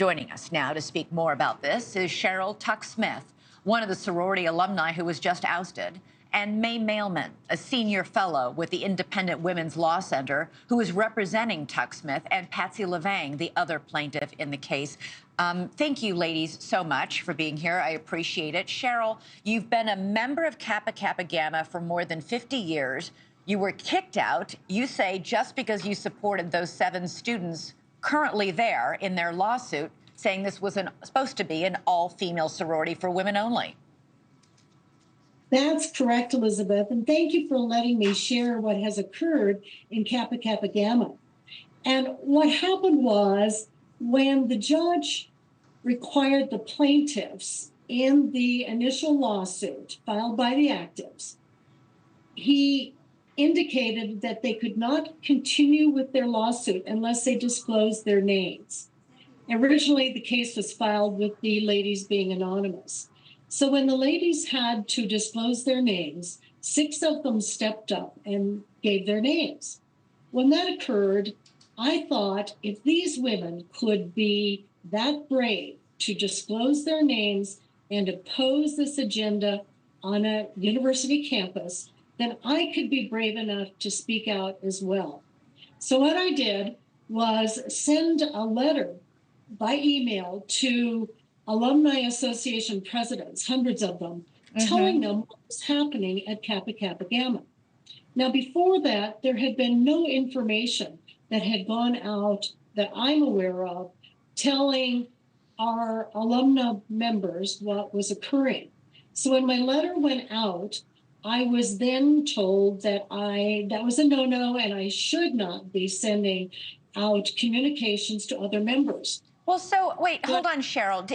Joining us now to speak more about this is Cheryl Tuck-Smith, one of the sorority alumni who was just ousted, and May Mailman, a senior fellow with the Independent Women's Law Center, who is representing Tuck-Smith, and Patsy Levang, the other plaintiff in the case. Thank you, ladies, so much for being here. I appreciate it. Cheryl, you've been a member of Kappa Kappa Gamma for more than 50 years. You were kicked out, you say, just because you supported those 7 students currently there in their lawsuit, saying this was supposed to be an all-female sorority for women only. That's correct, Elizabeth, and thank you for letting me share what has occurred in Kappa Kappa Gamma. And what happened was, when the judge required the plaintiffs in the initial lawsuit filed by the actives, he indicated that they could not continue with their lawsuit unless they disclosed their names. Originally, the case was filed with the ladies being anonymous. So when the ladies had to disclose their names, 6 of them stepped up and gave their names. When that occurred, I thought if these women could be that brave to disclose their names and oppose this agenda on a university campus, then I could be brave enough to speak out as well. So what I did was send a letter by email to Alumni Association presidents, hundreds of them, telling them what was happening at Kappa Kappa Gamma. Now, before that, there had been no information that had gone out that I'm aware of telling our alumna members what was occurring. So when my letter went out, I was then told that that was a no-no and I should not be sending out communications to other members. Well, so wait, hold on, Cheryl.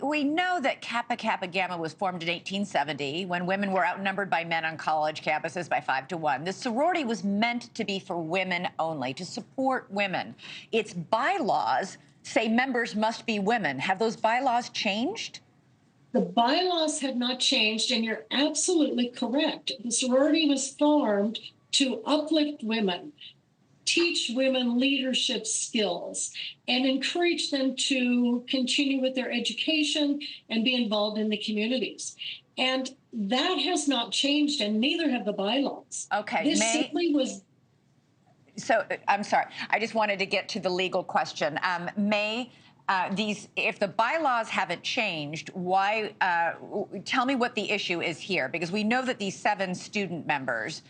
We know that Kappa Kappa Gamma was formed in 1870 when women were outnumbered by men on college campuses by 5 to 1. The sorority was meant to be for women only, to support women. Its bylaws say members must be women. Have those bylaws changed? The bylaws have not changed, and you're absolutely correct. The sorority was formed to uplift women, teach women leadership skills, and encourage them to continue with their education and be involved in the communities. And that has not changed, and neither have the bylaws. Okay, this simply was. So I'm sorry. I just wanted to get to the legal question. May, if the bylaws haven't changed, why? Tell me what the issue is here, because we know that these 7 student members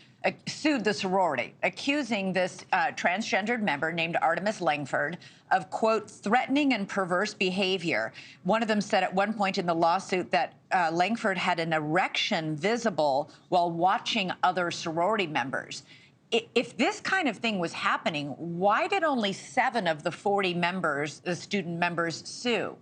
sued the sorority, accusing this transgendered member named Artemis Langford of, quote, threatening and perverse behavior. One of them said at one point in the lawsuit that Langford had an erection visible while watching other sorority members. If this kind of thing was happening, why did only 7 of the 40 members, the student members, sue?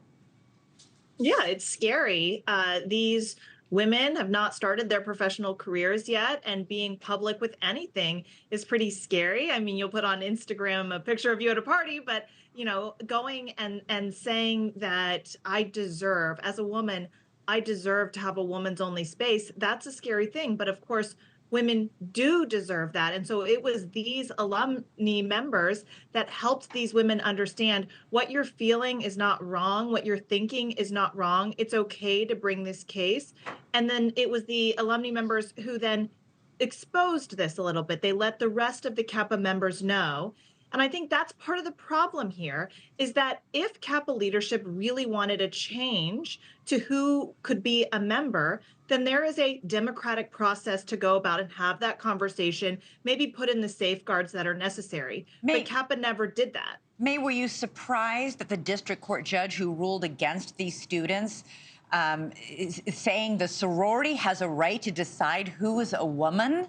Yeah, it's scary. These women have not started their professional careers yet, and being public with anything is pretty scary. I mean, you'll put on Instagram a picture of you at a party, but, you know, going and saying that I deserve, as a woman, I deserve to have a woman's only space, that's a scary thing. But of course, women do deserve that. And so it was these alumni members that helped these women understand what you're feeling is not wrong, what you're thinking is not wrong. It's okay to bring this case. And then it was the alumni members who then exposed this a little bit. They let the rest of the Kappa members know. And I think that's part of the problem here, is that if Kappa leadership really wanted a change to who could be a member, then there is a democratic process to go about and have that conversation, maybe put in the safeguards that are necessary. But Kappa never did that. May, were you surprised that the district court judge who ruled against these students is saying the sorority has a right to decide who is a woman?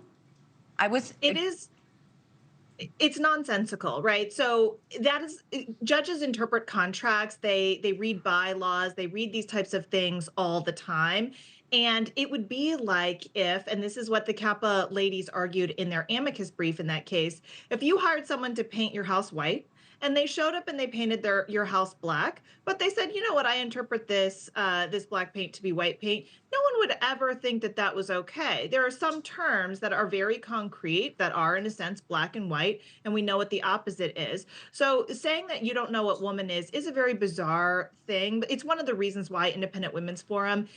It's nonsensical, right? So that is, judges interpret contracts, they read bylaws, they read these types of things all the time. And it would be like if, and this is what the Kappa ladies argued in their amicus brief in that case, if you hired someone to paint your house white and they showed up and they painted your house black, but they said, you know what, I interpret this this black paint to be white paint. No one would ever think that that was okay. There are some terms that are very concrete, that are in a sense black and white, and we know what the opposite is. So saying that you don't know what woman is a very bizarre thing. But it's one of the reasons why Independent Women's Forum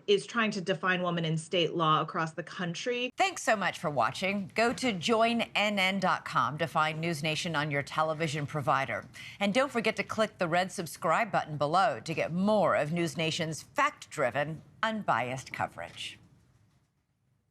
is trying to define woman in state law across the country. Thanks so much for watching. Go to joinnn.com to find NewsNation on your television provider. And don't forget to click the red subscribe button below to get more of NewsNation's fact-driven, unbiased coverage.